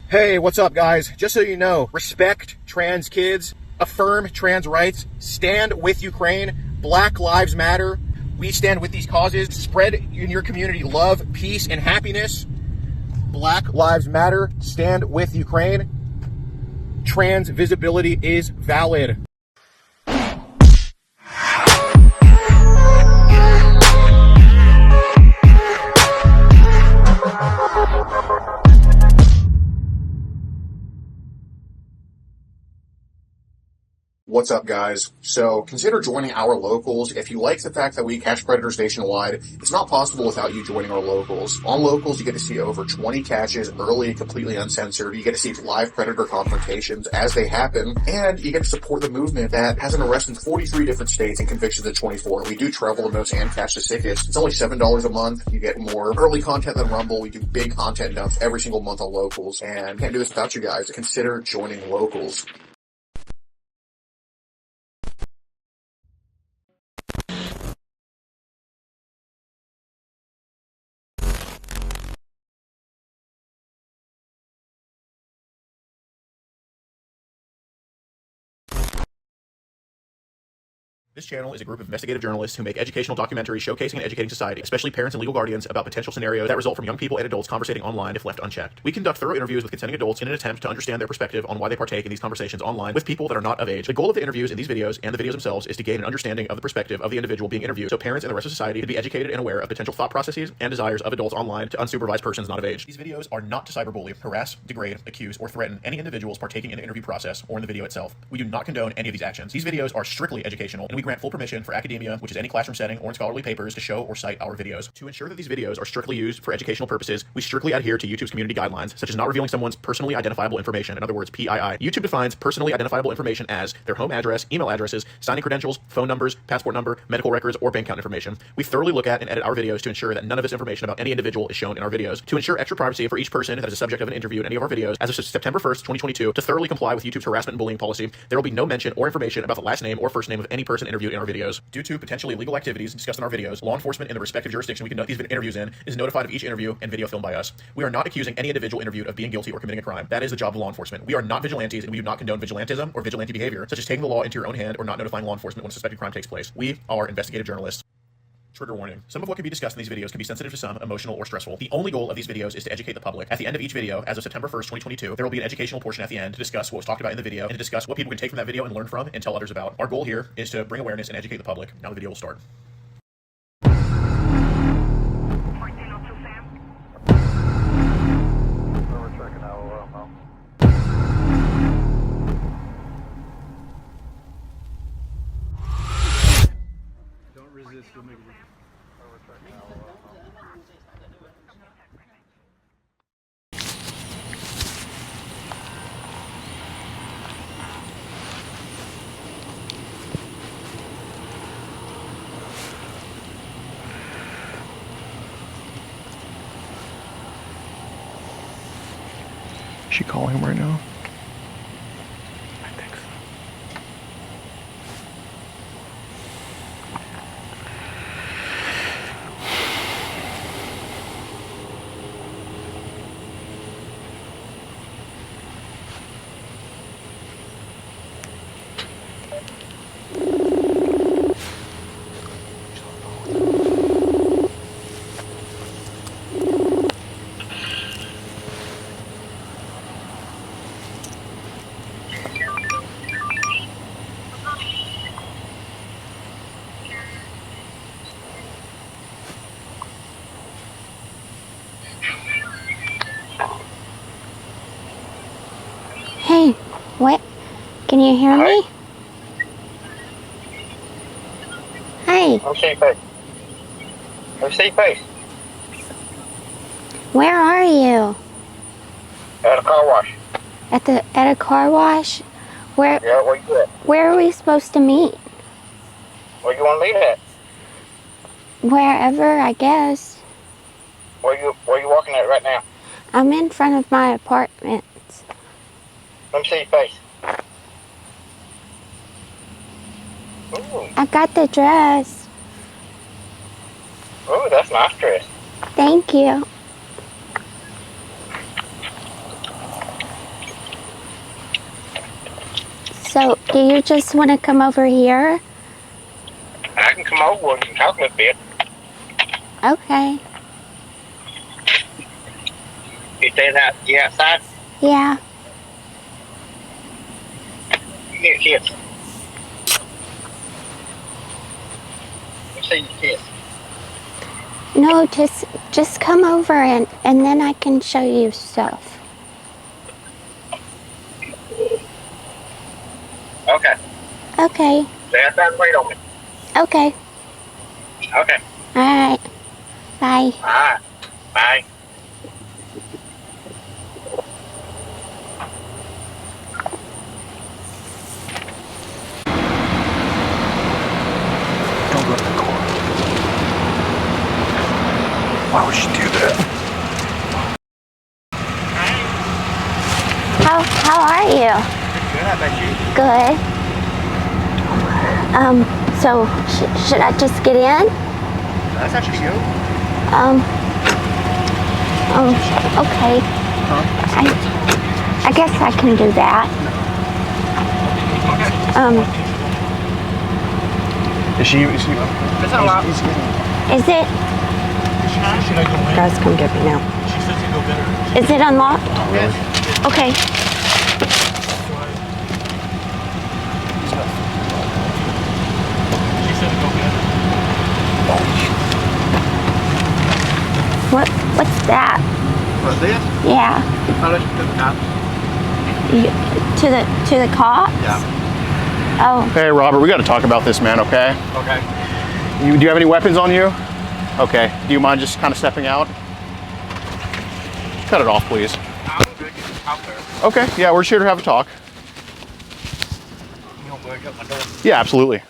Hey, what's up, guys? Just so you know, respect trans kids, affirm trans rights, stand with Ukraine, Black Lives Matter. We stand with these causes. Spread in your community love, peace, and happiness. Black Lives Matter. Stand with Ukraine. Trans visibility is valid. What's up, guys? So consider joining our locals. If you like the fact that we catch predators nationwide, it's not possible without you joining our locals. On locals, you get to see over 20 catches early, completely uncensored. You get to see live predator confrontations as they happen, and you get to support the movement that has an arrest in 43 different states and convictions in 24. We do travel the most and catch the sickest. It's only $7 a month. You get more early content than Rumble. We do big content dumps every single month on locals, and can't do this without you guys. Consider joining locals. This channel is a group of investigative journalists who make educational documentaries showcasing and educating society, especially parents and legal guardians, about potential scenarios that result from young people and adults conversating online if left unchecked. We conduct thorough interviews with consenting adults in an attempt to understand their perspective on why they partake in these conversations online with people that are not of age. The goal of the interviews in these videos and the videos themselves is to gain an understanding of the perspective of the individual being interviewed, so parents and the rest of society can be educated and aware of potential thought processes and desires of adults online to unsupervised persons not of age. These videos are not to cyberbully, harass, degrade, accuse, or threaten any individuals partaking in the interview process or in the video itself. We do not condone any of these actions. These videos are strictly educational, and we grant full permission for academia, which is any classroom setting, or in scholarly papers to show or cite our videos. To ensure that these videos are strictly used for educational purposes, we strictly adhere to YouTube's community guidelines, such as not revealing someone's personally identifiable information, in other words, PII. YouTube defines personally identifiable information as their home address, email addresses, signing credentials, phone numbers, passport number, medical records, or bank account information. We thoroughly look at and edit our videos to ensure that none of this information about any individual is shown in our videos. To ensure extra privacy for each person that is a subject of an interview in any of our videos, as of September 1st, 2022, to thoroughly comply with YouTube's harassment and bullying policy, there will be no mention or information about the last name or first name of any person interviewed in our videos. Due to potentially illegal activities discussed in our videos, law enforcement in the respective jurisdiction we conduct these interviews in is notified of each interview and video filmed by us. We are not accusing any individual interviewed of being guilty or committing a crime. That is the job of law enforcement. We are not vigilantes, and we do not condone vigilantism or vigilante behavior, such as taking the law into your own hand or not notifying law enforcement when a suspected crime takes place. We are investigative journalists. Trigger warning. Some of what can be discussed in these videos can be sensitive to some, emotional, or stressful. The only goal of these videos is to educate the public. At the end of each video, as of September 1st, 2022, there will be an educational portion at the end to discuss what was talked about in the video and to discuss what people can take from that video and learn from and tell others about. Our goal here is to bring awareness and educate the public. Now the video will start. Resist, make it. Is she calling him right now? I think so. Hey, what? Can you hear me? Hi. Let me see your face. Let me see your face. Where are you? At a car wash. At a car wash? Yeah, where you at? Where are we supposed to meet? Where you want to meet at? Wherever, I guess. Where you walking at right now? I'm in front of my apartment. Let me see your face. Ooh. I got the dress. Ooh, that's a nice dress. Thank you. So, do you just want to come over here? I can come over and talk a little bit. Okay. You staying out? You outside? Yeah. You get a kiss. Let's see your kiss. No, just come over and then I can show you stuff. Okay. Okay. Stay outside and wait on me. Okay. Okay. All right. Bye. Alright. Bye. Don't go to the car. Why would she do that? How are you? Good. How about you? Good. So should I just get in? That's how she goes. Okay. I guess I can do that. Is she? That's not loud. Is it? Guys, come get me now. She says you go better. Is it unlocked? Yes. Okay. She said to go better. What's that? What's this? Yeah. Oh, let's do the cops. To the cops? Yeah. Oh, Hey, Robert, we got to talk about this, man. Okay. Okay. Do you have any weapons on you? Okay. Do you mind just kind of stepping out? Cut it off, please. I'm good. Get the cop there. Okay. Yeah, we're just here to have a talk. You don't break up my door. Yeah, absolutely.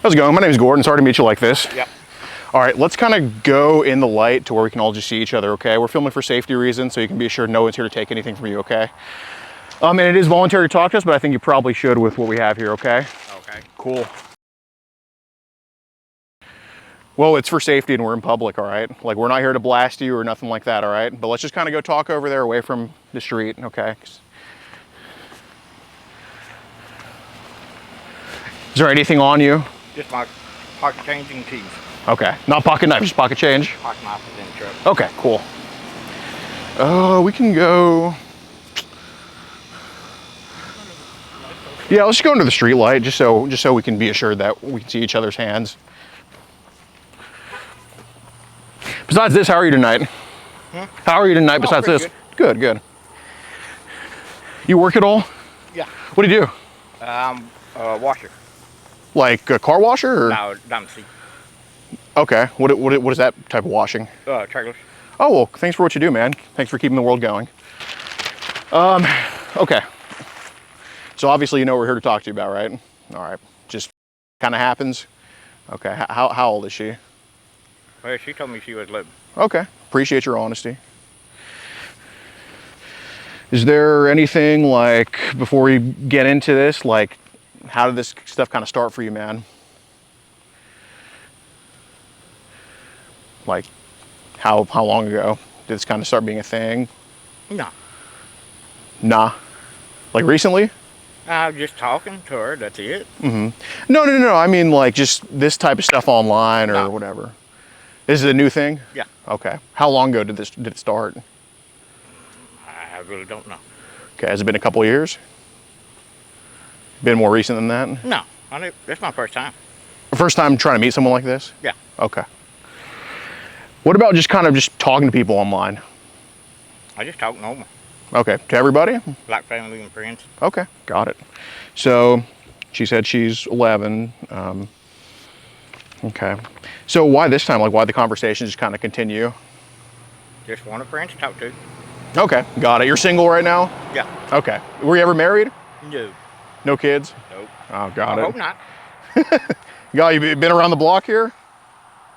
How's it going? My name's Gordon. Sorry to meet you like this. Yep. All right, let's kind of go in the light to where we can all just see each other, okay? We're filming for safety reasons, so you can be assured no one's here to take anything from you, okay? And it is voluntary to talk to us, but I think you probably should with what we have here, okay? Okay. Cool. Well, it's for safety and we're in public, all right? Like, we're not here to blast you or nothing like that, all right? But let's just kind of go talk over there away from the street, okay? Is there anything on you? Just my pocket change and keys. Okay, not pocket knife, just pocket change? Pocket knife is in the truck. Okay, cool. We can go. Yeah, let's just go into the street light just so we can be assured that we can see each other's hands. Besides this, how are you tonight? How are you tonight besides this? pretty Good. You work at all? Yeah. What do you do? Washer. Like a car washer or? No, diamond seat. Okay, what is that type of washing? Trailers. Oh, well, thanks for what you do, man. Thanks for keeping the world going. Okay. So obviously you know what we're here to talk to you about, right? All right, just kind of happens. Okay, how old is she? Well, she told me she was 11. Okay, appreciate your honesty. Is there anything, like, before we get into this, like, how did this stuff kind of start for you, man? Like, how long ago did this kind of start being a thing? No. Nah. Like recently? Just talking to her, that's it. No. I mean, like, just this type of stuff online or No. whatever. Is it a new thing? Yeah. Okay. How long ago did it start? I really don't know. Okay, has it been a couple of years? Been more recent than that? No, that's my first time. First time trying to meet someone like this? Yeah. Okay. What about just kind of just talking to people online? I just talk normal, Okay, to everybody? like family and friends. Okay, got it. So she said she's 11. Okay. So why this time? Like, why the conversation just kind of continue? Just want a friend to talk to. Okay, got it. You're single right now? Yeah. Okay. Were you ever married? No. No kids? Nope. Oh, got I it. hope not. God, you been around the block here?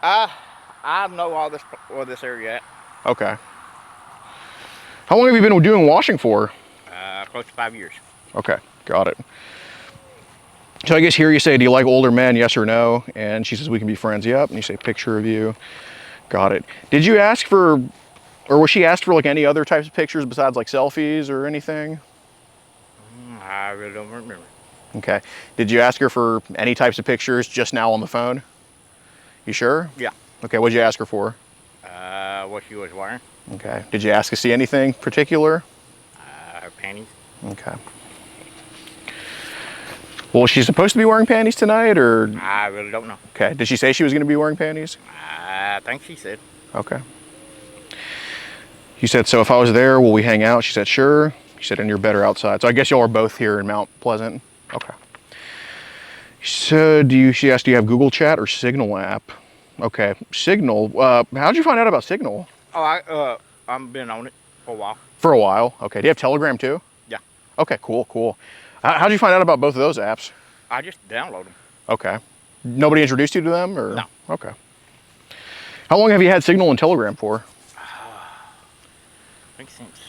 I know all this area. Okay. How long have you been doing washing for? Close to 5 years. Okay, got it. So I guess here you say, do you like older men, yes or no? And she says, we can be friends, yep. And you say, picture of you. Got it. Did you ask for, or was she asked for like any other types of pictures besides like selfies or anything? I really don't remember. Okay. Did you ask her for any types of pictures just now on the phone? You sure? Yeah. Okay, what did you ask her for? What she was wearing. Okay. Did you ask to see anything particular? Her panties. Okay. Well, was she supposed to be wearing panties tonight, or? I really don't know. Okay. Did she say she was going to be wearing panties? I think she said. Okay. You said, so if I was there, will we hang out? She said, sure. She said, and you're better outside. So I guess y'all are both here in Mount Pleasant. Okay. So she asked, do you have Google Chat or Signal app? Okay. Signal. How'd you find out about Signal? Oh, I've been on it for a while. For a while. Okay. Do you have Telegram too? Yeah. Okay, cool. How'd you find out about both of those apps? I just download them. Okay. Nobody introduced you to them, or? No. Okay. How long have you had Signal and Telegram for? I think since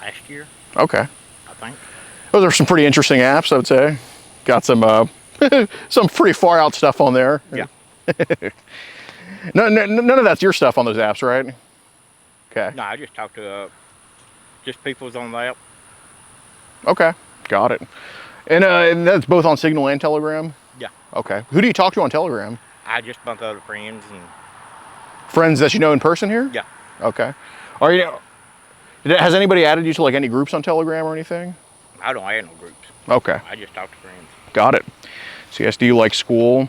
last year, Okay. I think. Those are some pretty interesting apps, I would say. Got some some pretty far out stuff on there. Yeah. None of that's your stuff on those apps, right? Okay. No, I just talk to just people's on the app. Okay. Got it. And that's both on Signal and Telegram? Yeah. Okay. Who do you talk to on Telegram? I just bunch of other friends and Friends that you know in person here? yeah. Okay. Are you? Has anybody added you to like any groups on Telegram or anything? I don't add no groups. Okay. I just talk to friends. Got it. So yes, do you like school?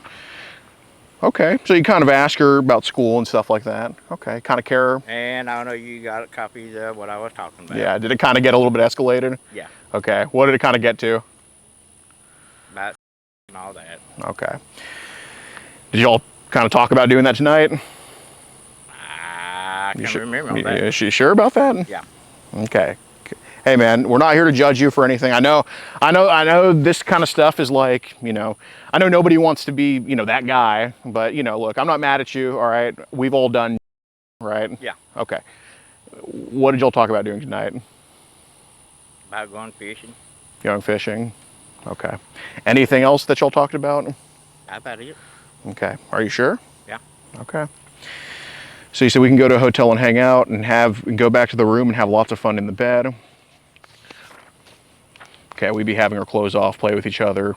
Okay. So you kind of ask her about school and stuff like that. Okay. Kind of care. And I know you got copies of what I was talking about. Yeah. Did it kind of get a little bit escalated? Yeah. Okay. What did it kind of get to? About and all that. Okay. Did y'all kind of talk about doing that tonight? I can't remember all that. Is she sure about that? Yeah. Okay. Hey man, we're not here to judge you for anything. I know this kind of stuff is like, I know nobody wants to be, that guy, but look, I'm not mad at you, all right? We've all done, right? Yeah. Okay. What did y'all talk about doing tonight? About going fishing. Going fishing. Okay. Anything else that y'all talked about? That's about it. Okay. Are you sure? Yeah. Okay. So you said we can go to a hotel and hang out and go back to the room and have lots of fun in the bed. Okay, we'd be having our clothes off, play with each other.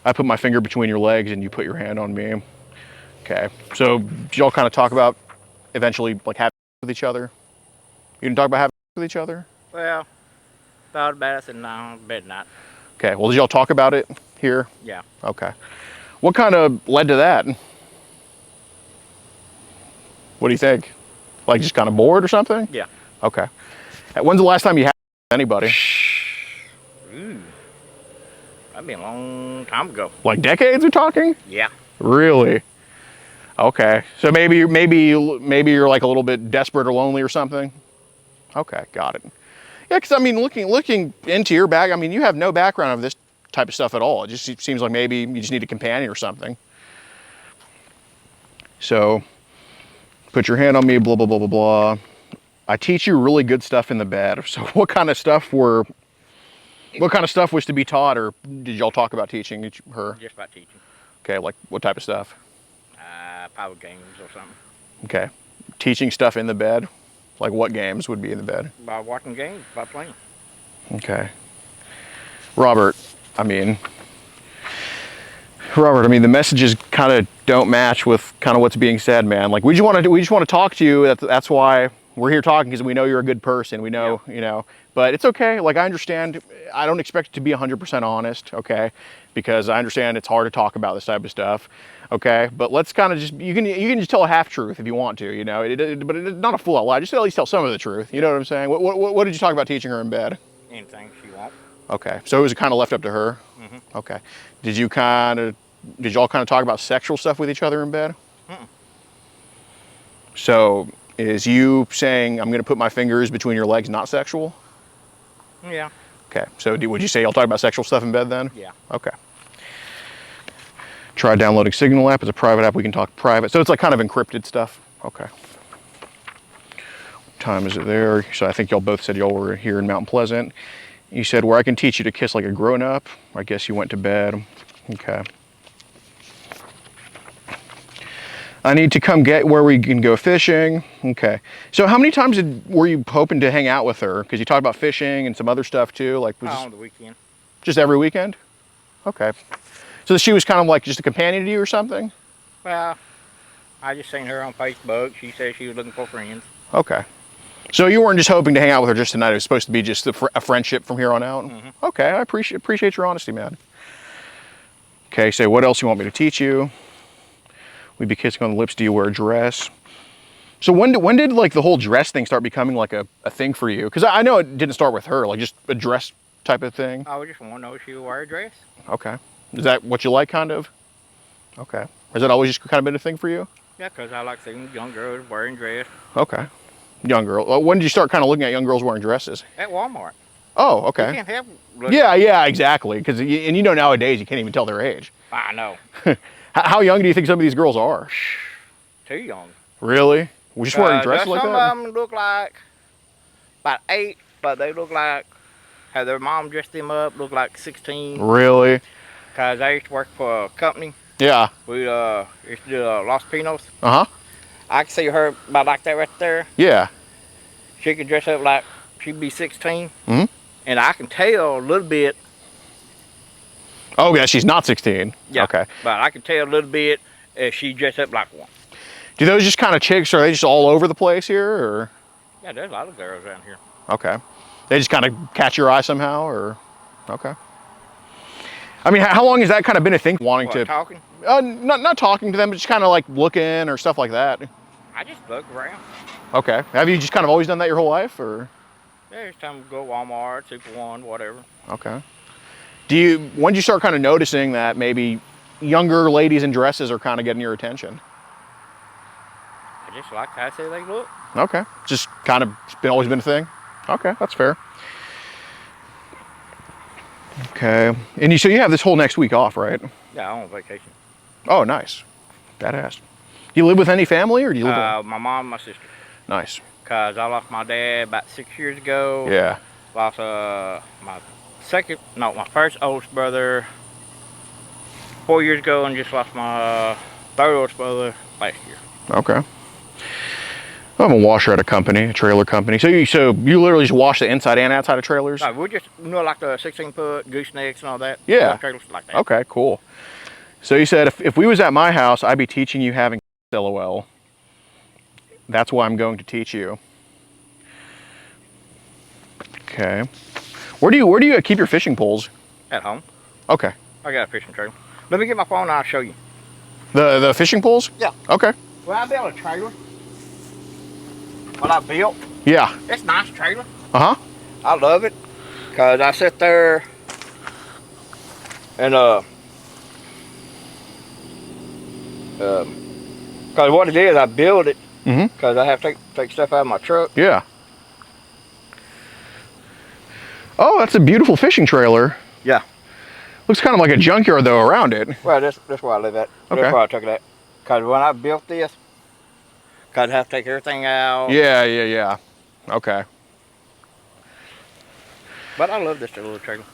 I put my finger between your legs and you put your hand on me. Okay, so did y'all kind of talk about eventually like having with each other? You didn't talk about having with each other? Well, thought about it, said no, bet not. Okay, well did y'all talk about it here? Yeah. Okay. What kind of led to that? What do you think? Like just kind of bored or something? Yeah. Okay. When's the last time you had anybody? Ooh. That'd be a long time ago. Like decades we're talking? Yeah. Really? Okay. So maybe you're like a little bit desperate or lonely or something? Okay, got it. Yeah, because I mean, looking into your bag, I mean, you have no background of this type of stuff at all. It just seems like maybe you just need a companion or something. So, put your hand on me, blah, blah, blah, blah, blah. I teach you really good stuff in the bed. So what kind of stuff was to be taught, or did y'all talk about teaching her? Just about teaching. Okay, like what type of stuff? Power games or something. Okay. Teaching stuff in the bed? Like what games would be in the bed? By watching games, by playing. Okay. Robert, I mean, the messages kind of don't match with kind of what's being said, man. Like we just want to talk to you. That's why we're here talking, because we know you're a good person. We know, but it's okay. Like I understand. I don't expect it to be 100% honest, okay? Because I understand it's hard to talk about this type of stuff, okay? But let's kind of you can just tell a half truth if you want to, but it's not a full out lie. Just at least tell some of the truth. You know what I'm saying? What did you talk about teaching her in bed? Anything she wants. Okay, so it was kind of left up to her. Mm-hmm. Okay. Did y'all kind of talk about sexual stuff with each other in bed? Mm-mm. So is you saying I'm going to put my fingers between your legs not sexual? Yeah. Okay. So would you say y'all talk about sexual stuff in bed then? Yeah. Okay. Try downloading Signal app. It's a private app. We can talk private. So it's like kind of encrypted stuff. Okay. What time is it there? So I think y'all both said y'all were here in Mount Pleasant. You said where I can teach you to kiss like a grown-up. I guess you went to bed. Okay. I need to come get where we can go fishing. Okay. So how many times were you hoping to hang out with her? Because you talked about fishing and some other stuff too. Like was On the weekend. just every weekend? Okay. So she was kind of like just a companion to you or something? Well, I just seen her on Facebook. She said she was looking for friends. Okay. So you weren't just hoping to hang out with her just tonight. It was supposed to be just a friendship from here on out? Mm-hmm. Okay. I appreciate your honesty, man. Okay. So what else you want me to teach you? We'd be kissing on the lips. Do you wear a dress? So when did like the whole dress thing start becoming like a thing for you? Because I know it didn't start with her, like just a dress type of thing. I just want to know if she would wear a dress. Okay. Is that what you like, kind of? Okay. Has that always just kind of been a thing for you? Yeah, because I like seeing young girls wearing dress. Okay. Young girl. Well, when did you start kind of looking at young girls wearing dresses? At Walmart. Oh, You okay. can't help looking. Yeah, exactly. Because and you know nowadays you can't even tell their age. I know. How young do you think some of these girls are? Too young. Really? We're just wearing dresses like some that? of them look like about 8, but they look like how their mom dressed them up, look like 16. Really? Because I used to work for a company. Yeah. We used to do Los Pinos. Uh-huh. I can see her about like that right there. Yeah. She could dress up like she'd be 16. Mm-hmm. And I can tell a little bit. Oh, yeah, she's not 16. Yeah. Okay. But I can tell a little bit if she dressed up like one. Do those just kind of chicks, are they just all over the place here, or? Yeah, there's a lot of girls around here. Okay. They just kind of catch your eye somehow, or? Okay. I mean, how long has that kind of been a thing, wanting to? Talking? Not talking to them, but just kind of like looking or stuff like that. I just look around. Okay. Have you just kind of always done that your whole life, or? Yeah, it's time to go to Walmart, Super One, whatever. Okay. When did you start kind of noticing that maybe younger ladies in dresses are kind of getting your attention? I just like how I say they look. Okay. Just kind of always been a thing? Okay, that's fair. Okay. And so you have this whole next week off, right? Yeah, I'm on vacation. Oh, nice. Badass. Do you live with any family, or do you live with? My mom and my sister. Nice. Because I lost my dad about 6 years ago. Yeah. Lost my first oldest brother 4 years ago, and just lost my third oldest brother last year. Okay. I'm a washer at a company, a trailer company. So you literally just wash the inside and outside of trailers? No, we just, like the 16-foot goosenecks and all that. Yeah. Trailers like that. Okay, cool. So you said if we was at my house, I'd be teaching you having LOL. That's why I'm going to teach you. Okay. Where do you keep your fishing poles? At home. Okay. I got a fishing trailer. Let me get my phone and I'll show you. The fishing poles? Yeah. Okay. Well, I built a trailer. What I built. Yeah. It's a nice trailer. Uh-huh. I love it. Because I sit there and because what it is, I build it because I have to take stuff out of my truck. Yeah. Oh, that's a beautiful fishing trailer. Yeah. Looks kind of like a junkyard though around it. Well, that's where I live at. Okay. That's why I took it at. Because when I built this, because I have to take everything out. Yeah. Okay. But I love this little trailer.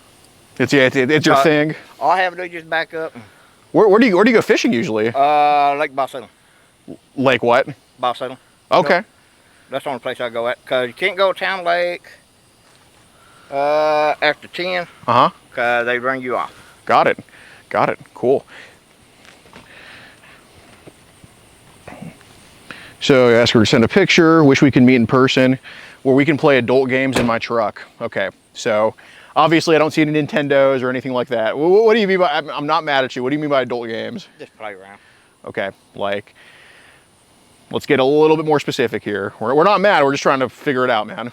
It's your thing. All I have to do is just back up. Where do you go fishing usually? Lake Boston. Lake what? Boston. Okay. That's the only place I go at. Because you can't go to Town Lake after 10. Uh-huh. Because they bring you off. Got it. Cool. So I asked her to send a picture, wish we can meet in person, where we can play adult games in my truck. Okay, so obviously I don't see any Nintendos or anything like that. What do you mean by, I'm not mad at you, what do you mean by adult games? Just play around. Okay, like, let's get a little bit more specific here. We're not mad, we're just trying to figure it out, man.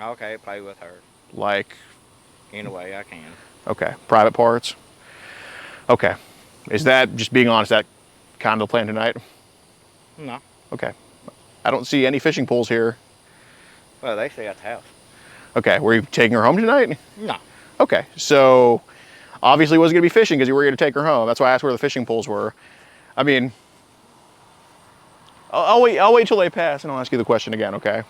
Okay, play with her. Like? Any way I can. Okay, private parts? Okay, is that, just being honest, that kind of the plan tonight? No. Okay. I don't see any fishing poles here. Well, they stay at the house. Okay, were you taking her home tonight? No. Okay, so obviously it wasn't going to be fishing because you were going to take her home. That's why I asked where the fishing poles were. I mean, I'll wait till they pass and I'll ask you the question again, okay?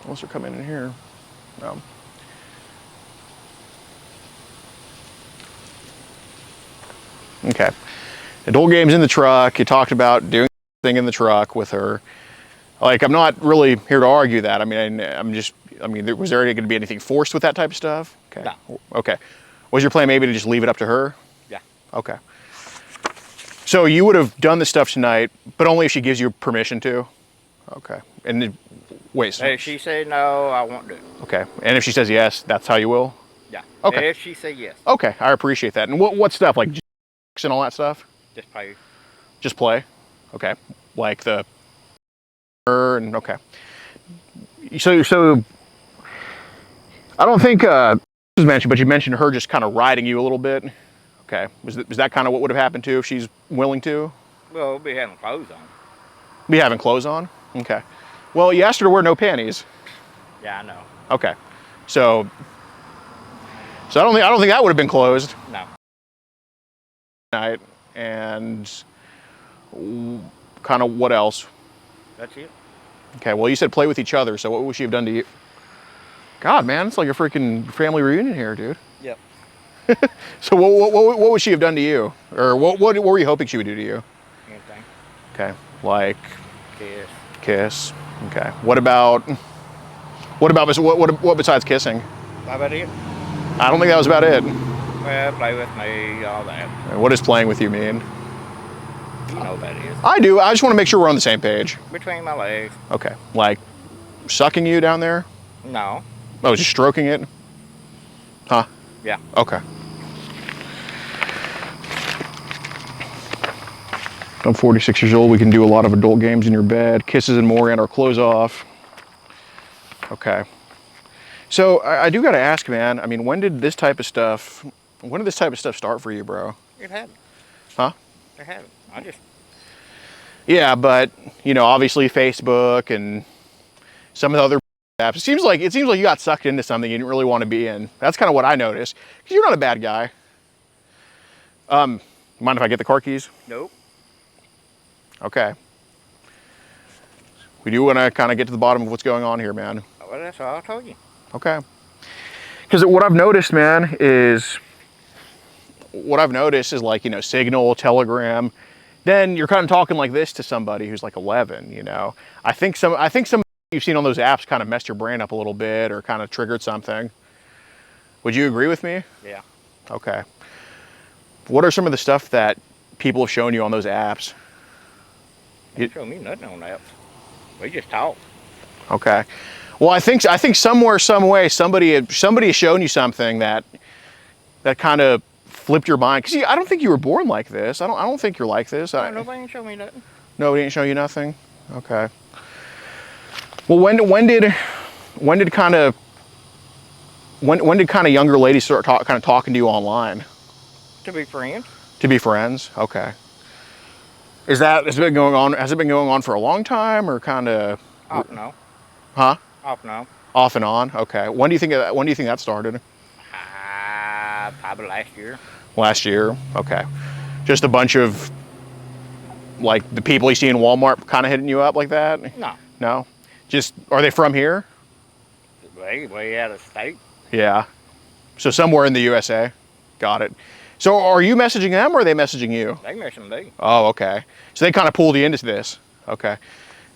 Unless they're coming in here. No. Okay. Adult games in the truck. You talked about doing thing in the truck with her. Like, I'm not really here to argue that. I mean, was there going to be anything forced with that type of stuff? Okay. No. Okay. Was your plan maybe to just leave it up to her? Yeah. Okay. So you would have done the stuff tonight, but only if she gives you permission to? Okay. And wait. So, If she said no, I won't do it. okay. And if she says yes, that's how you will? Yeah. Okay. If she said yes, Okay. I appreciate that. And what stuff? Like and all that stuff? just pay. Just play? Okay. Like the and okay. So I don't think this was mentioned, but you mentioned her just kind of riding you a little bit. Okay. Was that kind of what would have happened too if she's willing to? Well, we'll be having clothes on. Be having clothes on? Okay. Well, you asked her to wear no panties. Yeah, I know. Okay. So I don't think that would have been closed. No. Night and kind of what else? That's it. Okay. Well, you said play with each other. So what would she have done to you? God, man, it's like a freaking family reunion here, dude. Yep. So what would she have done to you, or what were you hoping she would do to you? Anything. Okay. Like Kiss. Okay. What besides kissing? How about it? I don't think that was about it. Well, play with me, all that. What does playing with you mean? You know what that is. I do. I just want to make sure we're on the same page. Between my legs. Okay. Like sucking you down there? No. Oh, just stroking it? Huh? Yeah. Okay. I'm 46 years old. We can do a lot of adult games in your bed. Kisses and more, and our clothes off. Okay. So I do got to ask, man. I mean, when did this type of stuff start for you, bro? It happened. Huh? It happened. I just. Yeah, but obviously Facebook and some of the other apps. It seems like you got sucked into something you didn't really want to be in. That's kind of what I noticed. Because you're not a bad guy. Mind if I get the car keys? Nope. Okay. We do want to kind of get to the bottom of what's going on here, man. Well, that's all I told you. Okay. Because what I've noticed, man, is like, Signal, Telegram. Then you're kind of talking like this to somebody who's like 11, I think some you've seen on those apps kind of messed your brain up a little bit or kind of triggered something. Would you agree with me? Yeah. Okay. What are some of the stuff that people have shown you on those apps? They didn't show me nothing on that. We just talk. Okay. Well, I think somewhere, some way, somebody has shown you something that kind of flipped your mind. Because I don't think you were born like this. I don't think you're like this. No, nobody ain't show me nothing. Nobody didn't show you nothing. Okay. Well, when did kind of younger ladies start talking to you online? To be friends. To be friends. Okay. Has it been going on for a long time or kind of? Off and on. Huh? Off and on. Off and on. Okay. When do you think that started? Probably last year. Last year. Okay. Just a bunch of like the people you see in Walmart kind of hitting you up like that? No. No. Just are they from here? Way out of state. Yeah. So somewhere in the USA. Got it. So are you messaging them or are they messaging you? They messaging me. Oh, okay. So they kind of pulled you into this. Okay.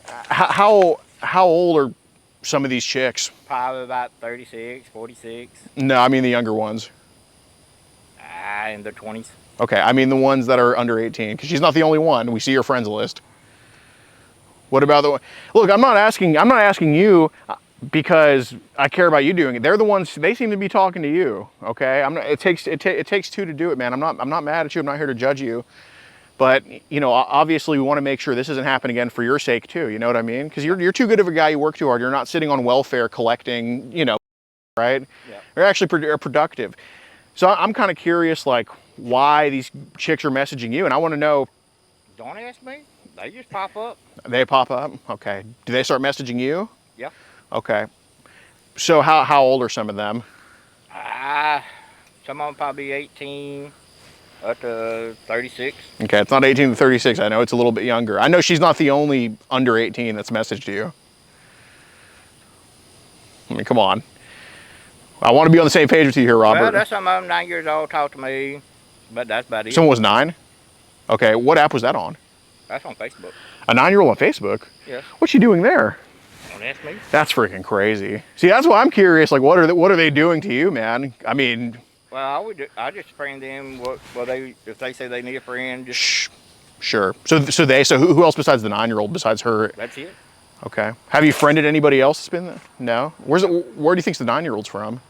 How old are some of these chicks? Probably about 36, 46. No, I mean the younger ones. In their 20s. Okay, I mean the ones that are under 18, because she's not the only one. We see your friends list. What about the one? Look, I'm not asking you because I care about you doing it. They're the ones. They seem to be talking to you. Okay, it takes two to do it, man. I'm not mad at you. I'm not here to judge you. But obviously we want to make sure this doesn't happen again for your sake too. You know what I mean? Because you're too good of a guy. You work too hard. You're not sitting on welfare collecting. Right? Yeah. You're actually productive. So I'm kind of curious, like, why these chicks are messaging you, and I want to know. Don't ask me. They just pop up. They pop up? Okay. Do they start messaging you? Yeah. Okay. So how old are some of them? Some of them probably 18 up to 36. Okay, it's not 18 to 36. I know it's a little bit younger. I know she's not the only under 18 that's messaged you. I mean, come on. I want to be on the same page with you here, Robert. Well, that's some of them 9 years old talk to me, but that's about it. Someone was 9? Okay, what app was that on? That's on Facebook. A 9-year-old on Facebook? Yes. What's she doing there? Don't ask me. That's freaking crazy. See, that's why I'm curious. Like, what are they doing to you, man? I mean, Well, I just friend them. If they say they need a friend, just sure. So who else besides the 9-year-old besides her? that's it. Okay. Have you friended anybody else that's been there? No. Where do you think the 9-year-old's from?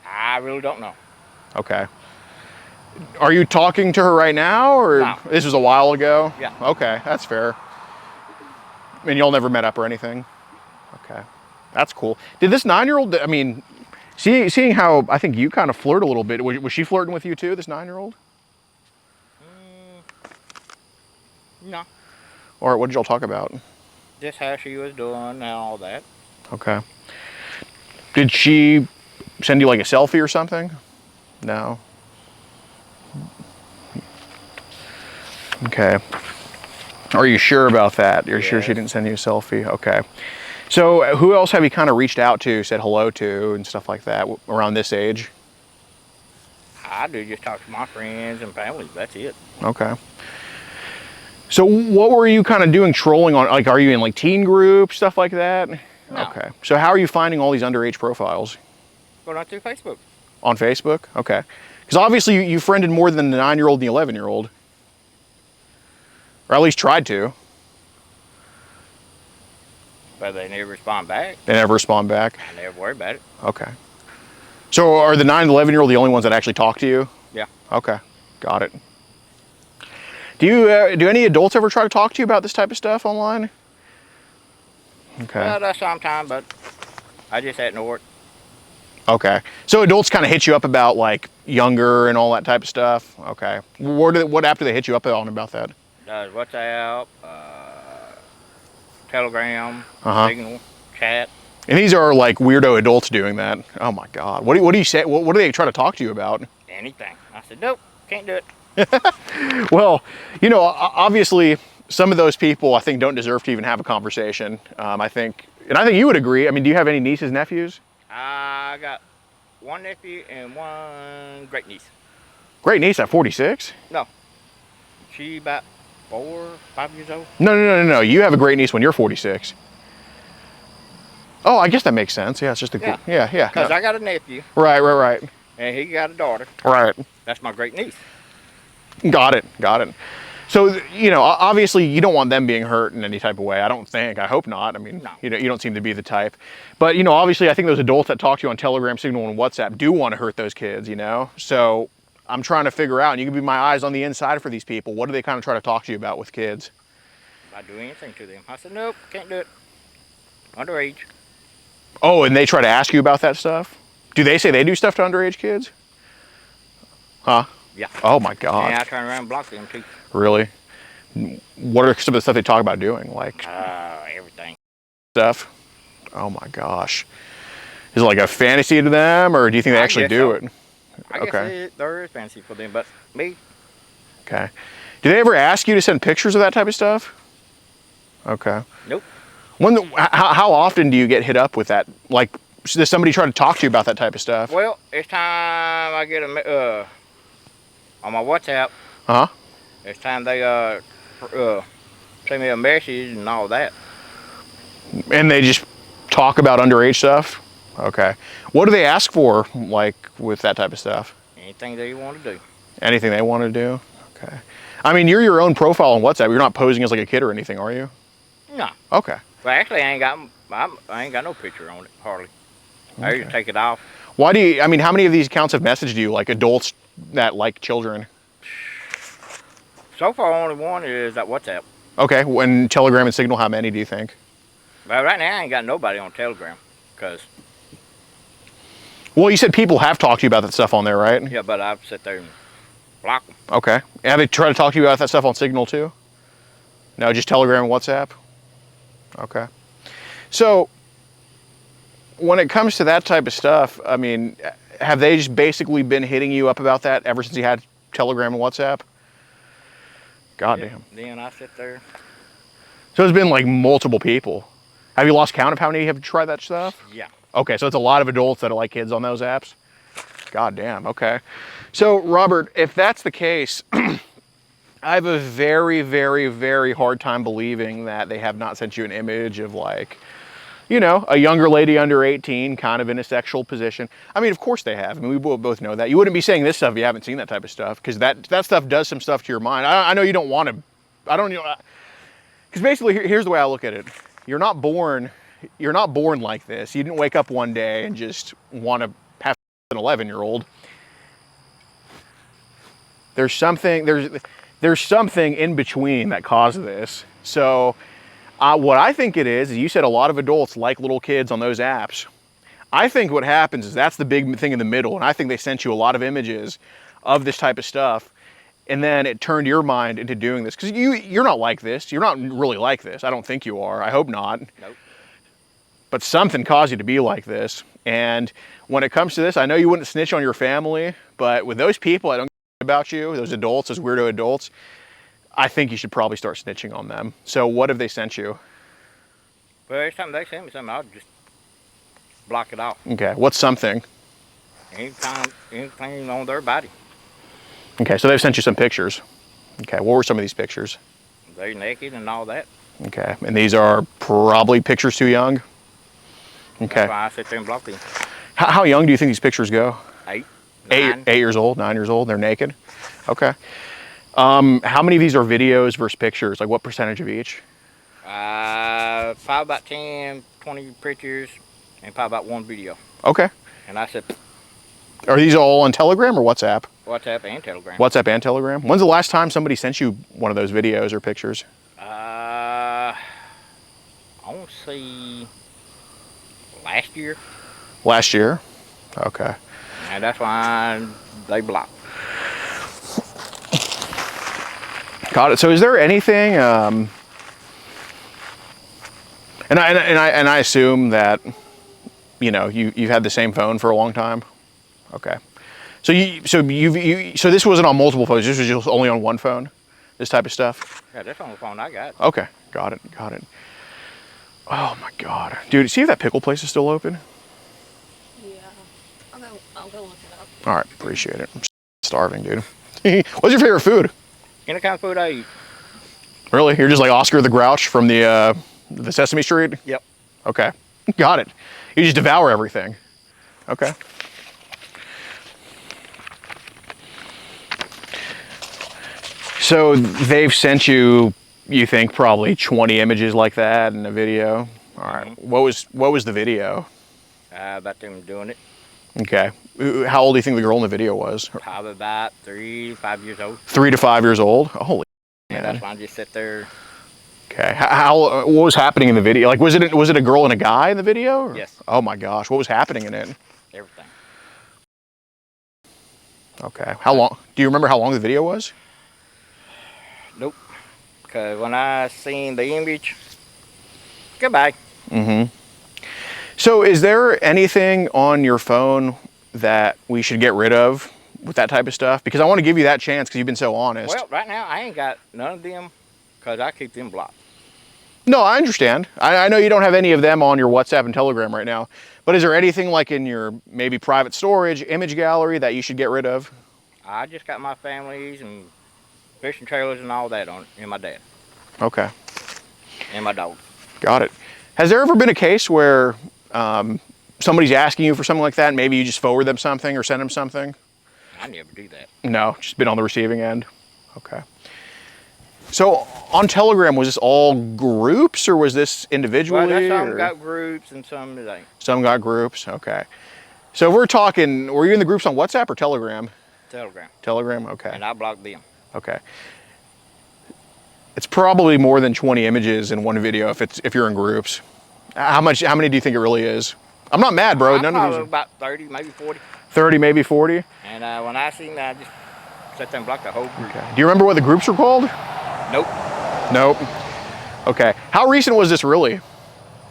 I really don't know. Okay. Are you talking to her right now, or No. this was a while ago? Yeah. Okay, that's fair. And y'all never met up or anything? Okay, that's cool. Did this 9-year-old? I mean, seeing how I think you kind of flirt a little bit. Was she flirting with you too? This 9-year-old? No. Or what did y'all talk about? Just how she was doing and all that. Okay. Did she send you like a selfie or something? No. Okay. Are you sure about that? You're sure she Yes. didn't send you a selfie? Okay. So who else have you kind of reached out to, said hello to, and stuff like that around this age? I do just talk to my friends and family. That's it. Okay. So what were you kind of doing trolling on? Like, are you in like teen groups, stuff like that? No. Okay. So how are you finding all these underage profiles? Going on through Facebook. On Facebook? Okay. Because obviously you friended more than the 9-year-old and the 11-year-old. Or at least tried to. But they never respond back. They never respond back. I never worry about it. Okay. So are the 9 and 11-year-old the only ones that actually talk to you? Yeah. Okay. Got it. Do any adults ever try to talk to you about this type of stuff online? Okay. Well, that's sometimes, but I just ignore it. Okay. So adults kind of hit you up about like younger and all that type of stuff? Okay. What app do they hit you up on about that? Does WhatsApp, Telegram, Uh-huh. Signal, chat. And these are like weirdo adults doing that. Oh my God. What do you say? What do they try to talk to you about? Anything. I said, nope, can't do it. Well, obviously some of those people I think don't deserve to even have a conversation. I think you would agree. I mean, do you have any nieces, nephews? I got one nephew and one great niece. Great niece at 46? No, she about 4 or 5 years old. No. You have a great niece when you're 46. Oh, I guess that makes sense. Yeah, it's just a yeah. Because No. I got a nephew Right. and he got a daughter. Right. That's my great niece. Got it. So, obviously you don't want them being hurt in any type of way. I don't think. I hope not. I mean, No. you don't seem to be the type. But, obviously I think those adults that talk to you on Telegram, Signal, and WhatsApp do want to hurt those kids, So I'm trying to figure out, and you can be my eyes on the inside for these people. What do they kind of try to talk to you about with kids? I do anything to them. I said, nope, can't do it. Underage. Oh, and they try to ask you about that stuff? Do they say they do stuff to underage kids? Huh? Yeah. Oh my God. And I turn around and block them too. Really? What are some of the stuff they talk about doing? Like Everything. stuff? Oh my gosh. Is it like a fantasy to them, or do you think they I actually guess do so. it? I Okay. guess there is fancy for them, but me, Okay. Do they ever ask you to send pictures of that type of stuff? Okay. nope. How often do you get hit up with that? Like, does somebody try to talk to you about that type of stuff? Well, it's time I get on my WhatsApp. Uh-huh. It's time they send me a message and all that. And they just talk about underage stuff? Okay. What do they ask for, like, with that type of stuff? Anything that you want to do. Anything they want to do? Okay. I mean, you're your own profile on WhatsApp. You're not posing as like a kid or anything, are you? No. Okay. Well, actually, I ain't got no picture on it hardly. I usually take it off. Why do you? I mean, how many of these accounts have messaged you, like adults that like children? So far, only one is that WhatsApp. Okay. When Telegram and Signal, how many do you think? But right now, I ain't got nobody on Telegram. Cause Well, you said people have talked to you about that stuff on there, right? yeah, but I've sit there and block them. Okay. Have they tried to talk to you about that stuff on Signal too? No, just Telegram and WhatsApp? Okay. So, when it comes to that type of stuff, I mean, have they just basically been hitting you up about that ever since you had Telegram and WhatsApp? God damn. Then I sit there. So it's been like multiple people. Have you lost count of how many have tried that stuff? Yeah. Okay, so it's a lot of adults that are like kids on those apps? God damn, okay. So, Robert, if that's the case, I have a very, very, very hard time believing that they have not sent you an image of like, you know, a younger lady under 18 kind of in a sexual position. I mean, of course they have. I mean, we both know that. You wouldn't be saying this stuff if you haven't seen that type of stuff, because that stuff does some stuff to your mind. I know you don't want to, I don't know, because basically here's the way I look at it. You're not born like this. You didn't wake up one day and just want to have an 11-year-old. There's something in between that caused this. So what I think it is you said a lot of adults like little kids on those apps. I think what happens is that's the big thing in the middle, and I think they sent you a lot of images of this type of stuff, and then it turned your mind into doing this. Because you're not like this. You're not really like this. I don't think you are. I hope not. Nope. But something caused you to be like this. And when it comes to this, I know you wouldn't snitch on your family, but with those people, I don't care about you, those adults, those weirdo adults, I think you should probably start snitching on them. So what have they sent you? Well, every time they send me something, I'll just block it off. Okay, what's something? Anything on their body. Okay, so they've sent you some pictures. Okay, what were some of these pictures? They're naked and all that. Okay, and these are probably pictures too young? Okay. That's why I sit there and block them. How young do you think these pictures go? 8, 8 years old, 9 years old, they're naked? Okay. How many of these are videos versus pictures? Like what percentage of each? Probably about 10, 20 pictures, and probably about 1 video. Okay. And I said, Are these all on Telegram or WhatsApp? WhatsApp and Telegram. WhatsApp and Telegram? When's the last time somebody sent you one of those videos or pictures? I want to say last year. Last year? Okay. And that's why they blocked. Got it. So is there anything, and I assume that, you know, you've had the same phone for a long time? Okay. So so this wasn't on multiple phones, this was just only on one phone, this type of stuff? Yeah, that's on the phone I got. Okay, got it. Oh my God. Dude, see if that pickle place is still open? Yeah. I'll go look it up. All right, appreciate it. I'm starving, dude. What's your favorite food? Any kind of food I eat. Really? You're just like Oscar the Grouch from the Sesame Street? Yep. Okay, got it. You just devour everything. Okay. So they've sent you think probably 20 images like that in a video. All right. What was the video? About them doing it. Okay. How old do you think the girl in the video was? Probably about 3, 5 years old. 3 to 5 years old. Holy. And Man. that's why I just sit there. Okay. What was happening in the video? Like, was it a girl and a guy in the video? Or? Yes. Oh my gosh. What was happening in it? Everything. Okay. How long? Do you remember how long the video was? Nope. Because when I seen the image, goodbye. Mm-hmm. So is there anything on your phone that we should get rid of with that type of stuff? Because I want to give you that chance because you've been so honest. Well, right now, I ain't got none of them because I keep them blocked. No, I understand. I know you don't have any of them on your WhatsApp and Telegram right now, but is there anything like in your maybe private storage, image gallery that you should get rid of? I just got my families and fishing trailers and all that on in my dad Okay. and my dog. Got it. Has there ever been a case where somebody's asking you for something like that and maybe you just forward them something or send them something? I never do that. No, just been on the receiving end? Okay. So on Telegram, was this all groups or was this individually? Well, some or? got groups and some that ain't. Some got groups, okay. So if we're talking, were you in the groups on WhatsApp or Telegram? Telegram. Telegram, okay. And I blocked them. Okay. It's probably more than 20 images in one video if you're in groups. How many do you think it really is? I'm not mad, bro. None of these are about 30, maybe 40. 30, maybe 40? And when I seen that, I just sat there and blocked the whole group. Okay. Do you remember what the groups were called? Nope. Nope. Okay. How recent was this really?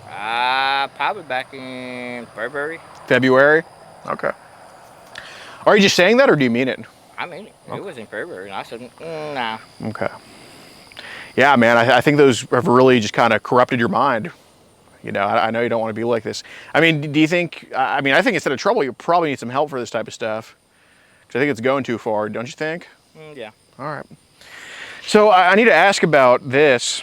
Probably back in February. February? Okay. Are you just saying that or do you mean it? I mean, it was in February, and I said, nah. Okay. Yeah, man, I think those have really just kind of corrupted your mind. You know, I know you don't want to be like this. I mean, do you think, I think instead of trouble, you probably need some help for this type of stuff. Because I think it's going too far, don't you think? Yeah. All right. So I need to ask about this.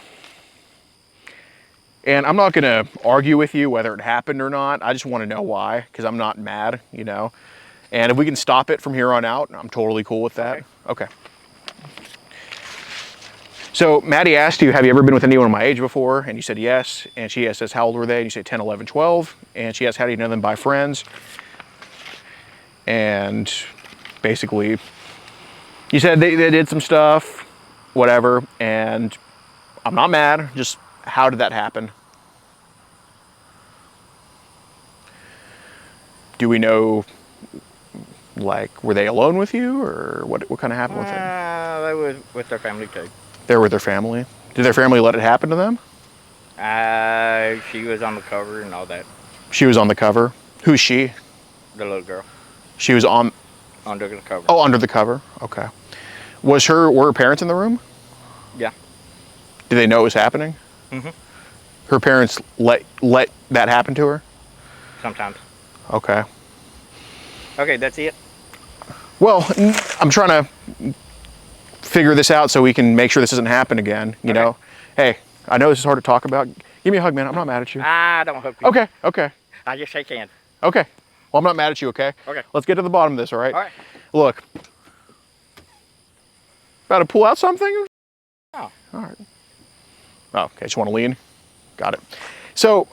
And I'm not going to argue with you whether it happened or not. I just want to know why, because I'm not mad, you know. And if we can stop it from here on out, I'm totally cool with that. Okay. So Maddie asked you, have you ever been with anyone my age before? And you said yes. And she says, how old were they? And you say 10, 11, 12. And she asked, how do you know them by friends? And basically, you said they did some stuff, whatever. And I'm not mad. Just how did that happen? Do we know, like, were they alone with you, or what kind of happened with them? They were with their family too. They were with their family? Did their family let it happen to them? She was on the cover and all that. She was on the cover? Who's she? The little girl. She was on... Under the cover. Oh, under the cover. Okay. Were her parents in the room? Yeah. Did they know it was happening? Mm-hmm. Her parents let that happen to her? Sometimes. Okay. Okay, that's it. Well, I'm trying to figure this out so we can make sure this doesn't happen again, you know? Hey, I know this is hard to talk about. Give me a hug, man. I'm not mad at you. I don't hope you. Okay, okay. I just shake hands. Okay. Well, I'm not mad at you, okay? Okay. Let's get to the bottom of this, all right? All right. Look. About to pull out something? Oh. All right. Oh, okay. Just want to lean? Got it. So,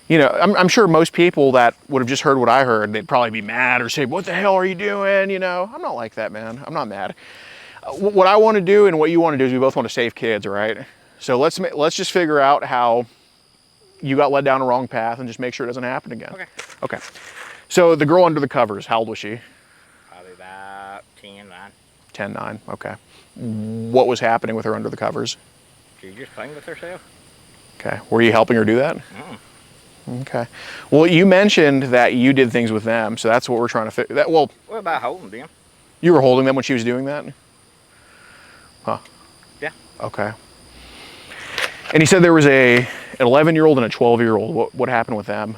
you know, I'm sure most people that would have just heard what I heard, they'd probably be mad or say, what the hell are you doing? You know, I'm not like that, man. I'm not mad. What I want to do and what you want to do is we both want to save kids, all right? So let's just figure out how you got led down a wrong path and just make sure it doesn't happen again. Okay. Okay. So the girl under the covers, how old was she? Probably about 10, 9. 10, 9, okay. What was happening with her under the covers? She was just playing with herself. Okay. Were you helping her do that? Mm. Okay. Well, you mentioned that you did things with them, so that's what we're trying to figure. Well, What about holding them? you were holding them when she was doing that? Huh. Yeah. Okay. And he said there was an 11-year-old and a 12-year-old. What happened with them?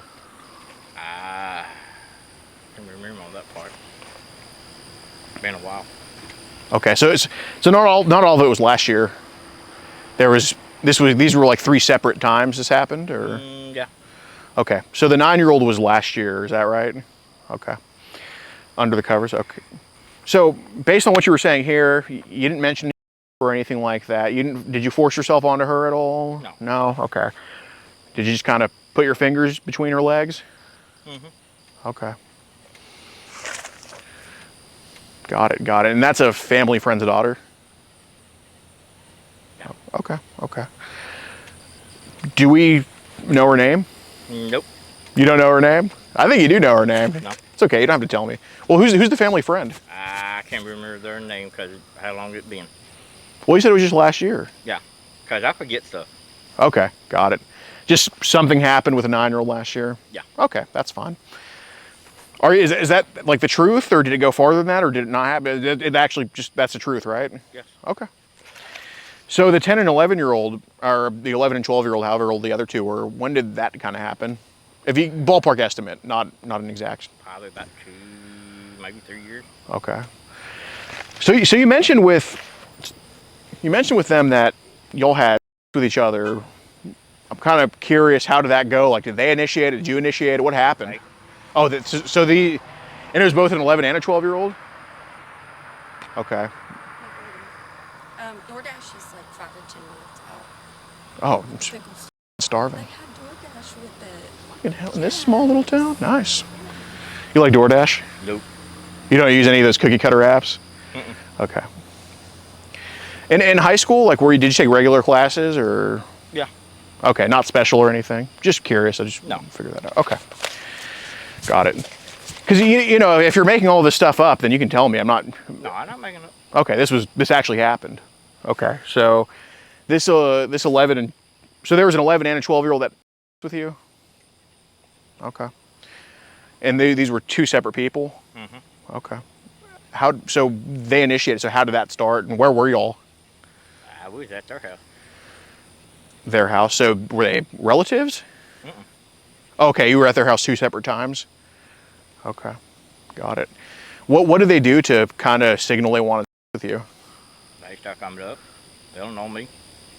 I can remember all that part. Been a while. Okay, so not all of it was last year. These were like 3 separate times this happened, or? Yeah. Okay, so the 9-year-old was last year, is that right? Okay. Under the covers, okay. So based on what you were saying here, you didn't mention or anything like that. Did you force yourself onto her at all? No. No, okay. Did you just kind of put your fingers between her legs? Mm-hmm. Okay. Got it. And that's a family friend's daughter? Yeah. Okay. Do we know her name? Nope. You don't know her name? I think you do know her name. No. It's okay, you don't have to tell me. Well, who's the family friend? I can't remember their name because how long it been. Well, you said it was just last year. Yeah. Because I forget stuff. Okay, got it. Just something happened with a 9-year-old last year? Yeah. Okay, that's fine. Is that like the truth, or did it go farther than that, or did it not happen? It actually just, that's the truth, right? Yes. Okay. So the 10 and 11-year-old, or the 11 and 12-year-old, however old the other two were, when did that kind of happen? If you, ballpark estimate, not an exact. Probably about 2, maybe 3 years. Okay. So you mentioned with them that y'all had with each other. I'm kind of curious, how did that go? Like, did they initiate it? Did you initiate it? What happened? Right. Oh, and it was both an 11 and a 12-year-old? Okay. DoorDash is like 5 or 10 minutes out. Oh, I'm Pickles. starving. They had DoorDash with it. Fucking hell, in this small little town? Nice. You like DoorDash? Nope. You don't use any of those cookie cutter apps? Mm-mm. Okay. In high school, like, did you take regular classes, or? Yeah. Okay, not special or anything? Just curious, I just No. figured that out. Okay. Got it. Because, you know, if you're making all this stuff up, then you can tell me. I'm not. No, I'm not making it. Okay, this actually happened. Okay, so this 11 and, so there was an 11 and a 12-year-old that with you? Okay. And these were 2 separate people? Mm-hmm. Okay. So they initiated, so how did that start, and where were y'all? I was at their house. Their house. So were they relatives? Mm-mm. Okay, you were at their house 2 separate times? Okay, got it. What did they do to kind of signal they wanted with you? They start coming up. They don't know me.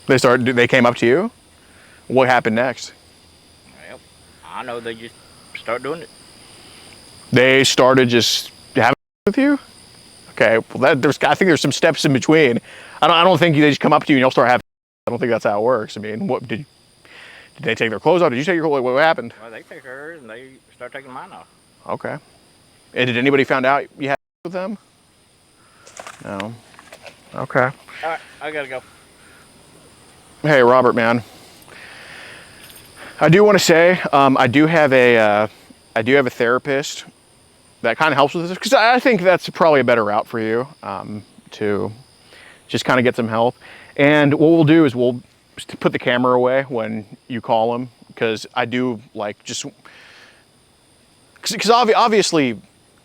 They came up to you? What happened next? Well, I know they just start doing it. They started just having with you? Okay, well I think there's some steps in between. I don't think they just come up to you and you'll start having. I don't think that's how it works. I mean, what did they take their clothes off? Did you take your clothes? What happened? Well, they take hers and they start taking mine off. Okay. And did anybody find out you had with them? No. Okay. All right, I gotta go. Hey, Robert, man. I do want to say I do have a therapist that kind of helps with this because I think that's probably a better route for you to just kind of get some help. And what we'll do is we'll put the camera away when you call him because I do like just because obviously,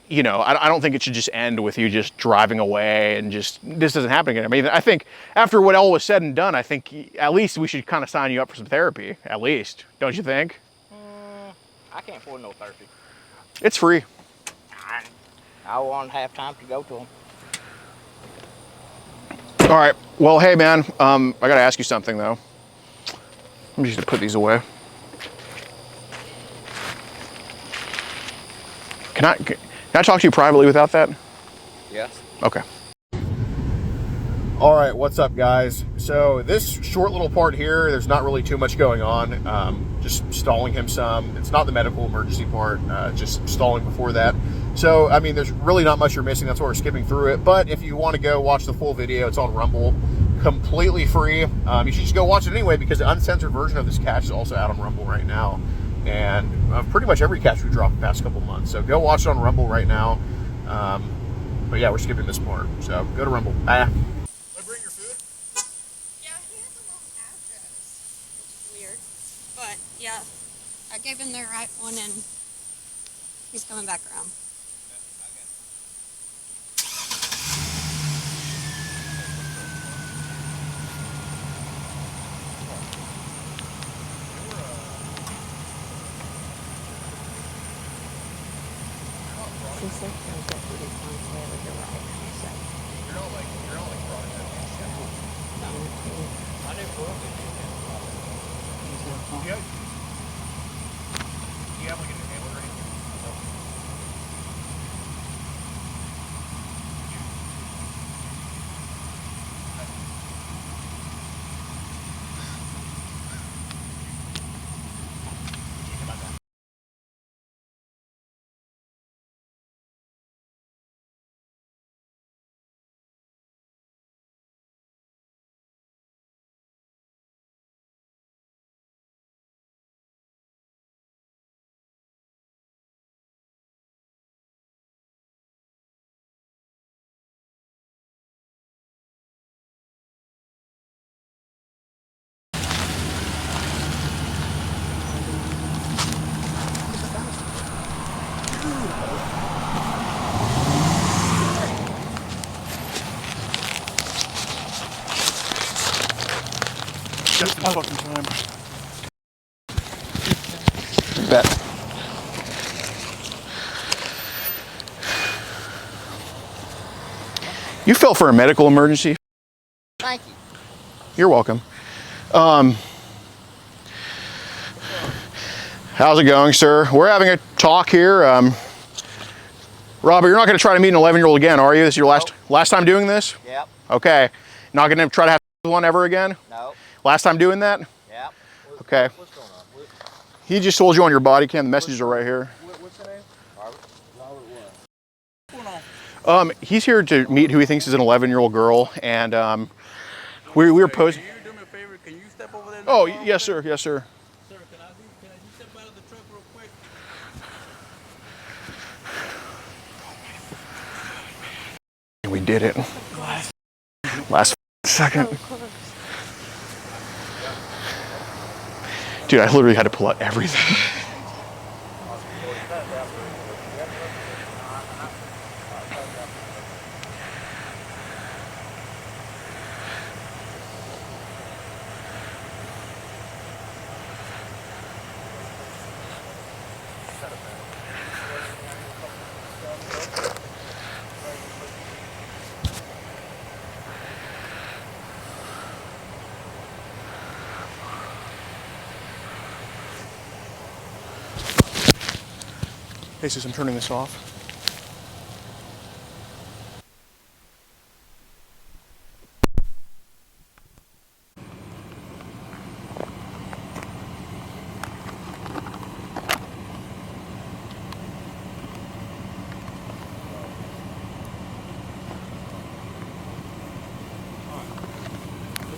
you know, I don't think it should just end with you just driving away and just this doesn't happen again. I mean, I think after what all was said and done, I think at least we should kind of sign you up for some therapy. At least, don't you think? I can't afford no therapy. It's free. I won't have time to go to them. All right. Well, hey, man. I gotta ask you something though. I'm just gonna put these away. Can I talk to you privately without that? Yes. Okay. All right, what's up, guys? So this short little part here, there's not really too much going on. Just stalling him some. It's not the medical emergency part, just stalling before that. So, I mean, there's really not much you're missing. That's why we're skipping through it. But if you want to go watch the full video, it's on Rumble, completely free. You should just go watch it anyway because the uncensored version of this catch is also out on Rumble right now. And pretty much every catch we dropped the past couple months. So go watch it on Rumble right now. But yeah, we're skipping this part. So go to Rumble. Bye. Bring your food? Yeah, he had the wrong address. Which is weird. But yeah, I gave him the right one and he's coming back around. She said she'll get you to contact with the right person. You're not like fraud. I didn't work it. Do you have like an inhaler or anything? Just in fucking time. Bet. You fell for a medical emergency. Thank you. You're welcome. How's it going, sir? We're having a talk here. Robert, you're not going to try to meet an 11-year-old again, are you? This is your last time doing this? Yep. Okay. Not going to try to have one ever again? No. Last time doing that? Yep. Okay. What's going on? He just told you on your body cam. The messages are right here. What's the name? Robert. Robert what? What's going on? He's here to meet who he thinks is an 11-year-old girl, and we were posing. Can you do me a favor? Can you step over there? Oh, yes, sir. Yes, sir. Sir, can you step out of the truck real quick? We did it. Last second. Dude, I literally had to pull out everything. Hey, sis, I'm turning this off.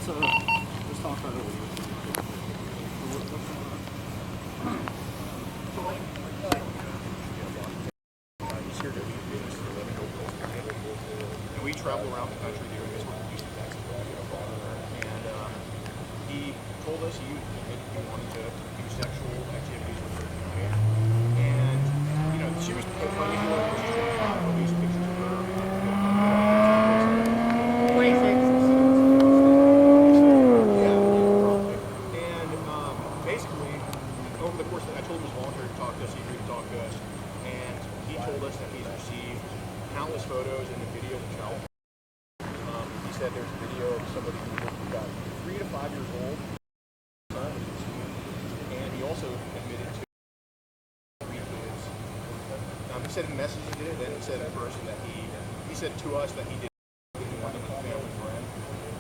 Let's talk about it. He's here to do business for a living. And we travel around the country doing this with Houston, Texas. And he told us he wanted to do sexual activities with her tonight. And, you know, she was funny. She wanted to release pictures of her. 26. Basically, over the course of I told him it was voluntary to talk to us, he agreed to talk to us, and he told us that he's received countless photos and a video of child. He said there's a video of somebody who got 3 to 5 years old, and he also admitted to 3 kids. He said in the message he did it, then he said in person that he said to us that he didn't want them as a family friend,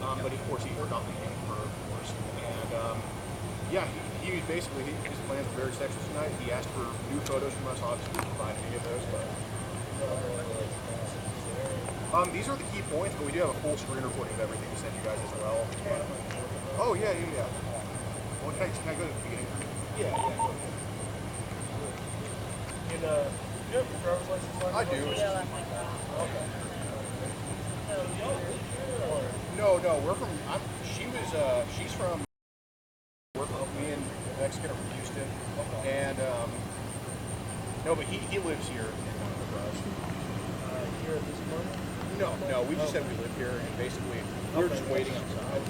but of course he forgot the name of her, of course, and yeah, he was basically, his plans were very sexual tonight. He asked for new photos from us. Obviously, we didn't provide any of those, but these are the key points, but we do have a full screen recording of everything to send you guys as well. Oh, yeah. Well, can I go to the beginning? Yeah. And, do you have your driver's license? I do. Okay. No, we're from, she's from, me and Mexican are from Houston, and no, but he lives here in Nebraska. Here at this point? No, we just said we live here, and basically we were just waiting outside.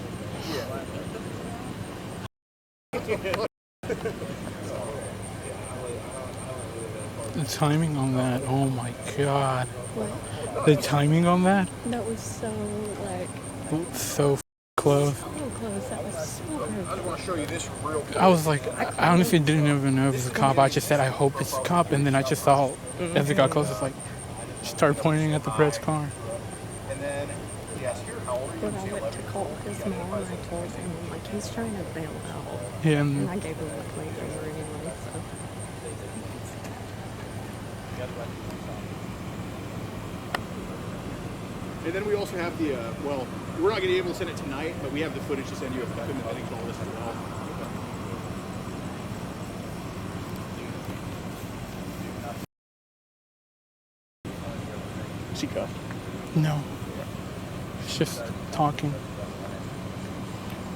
The timing on that, oh my god. The timing on that? That was so, like, so close. so close. That was so I just want to show you this real quick. I was like, I honestly didn't even know it was a cop. I just said, I hope it's a cop. And then I just saw, as it got close, it's like, she started pointing at the Brett's car. And then, yes, here, how old are you? But I went to call his mom and I told him, like, he's trying to bail out. Yeah, And I gave him, like, my number anyway, so. And then we also have the, well, we're not going to be able to send it tonight, but we have the footage to send you of the editing to all this as well. Is he cuffed? no. It's just talking.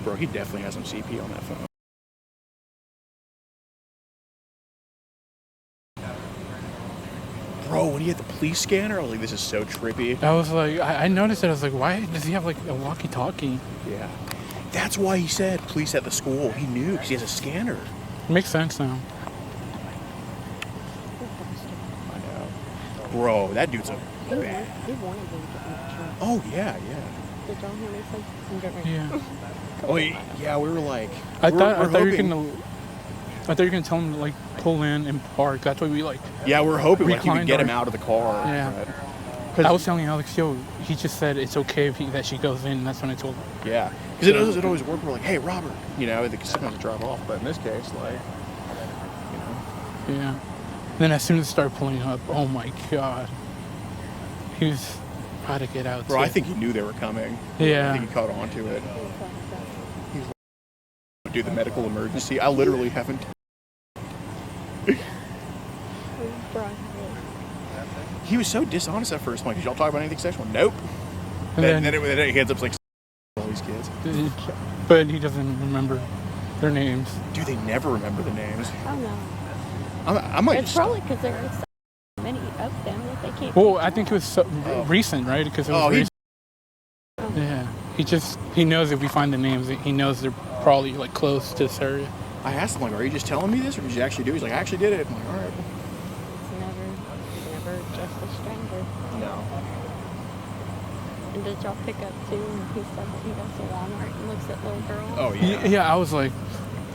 Bro, he definitely has some CP on that phone. Bro, when he had the police scanner, I was like, this is so trippy. I was like, I noticed it. I was like, why does he have like a walkie-talkie? Yeah. That's why he said police at the school. He knew because he has a scanner. It makes sense now. I know. Bro, that dude's a He bad. wanted me to get in the truck. Oh, yeah. Did y'all hear me say, I'm getting Yeah. Oh, yeah, we were like... I we're thought you were hoping- gonna tell him to like pull in and park. That's why we like. Yeah, we're hoping like, you could reclined get our- him out of the car. Yeah. But- I was telling Alex, yo, he just said it's okay if that she goes in. That's when I told him. Yeah, because it always worked. We're like, hey, Robert, you know, they sometimes drive off, but in this case, like, you know. Yeah. Then as soon as it started pulling up, oh my god, he was about to get out. Bro, too. I think he knew they were coming. Yeah. I think he caught on to it. He's like, do the medical emergency. I literally haven't. He was so dishonest at first. I'm like, did y'all talk about anything sexual? Nope. And then he ends up like all these kids. But he doesn't remember their names. Dude, they never remember the names. Oh, no. I might It's just probably because there are so many of them that they can't. Well, I think it was so recent, right? Because it was recent. Yeah. He knows if we find the names, he knows they're probably like close to this area. I asked him, like, are you just telling me this or did you actually do it? He's like, I actually did it. I'm like, all right. It's never just a stranger. No. And did y'all pick up too? And he said that he goes to Walmart and looks at little girls. Oh, yeah. Yeah, I was like,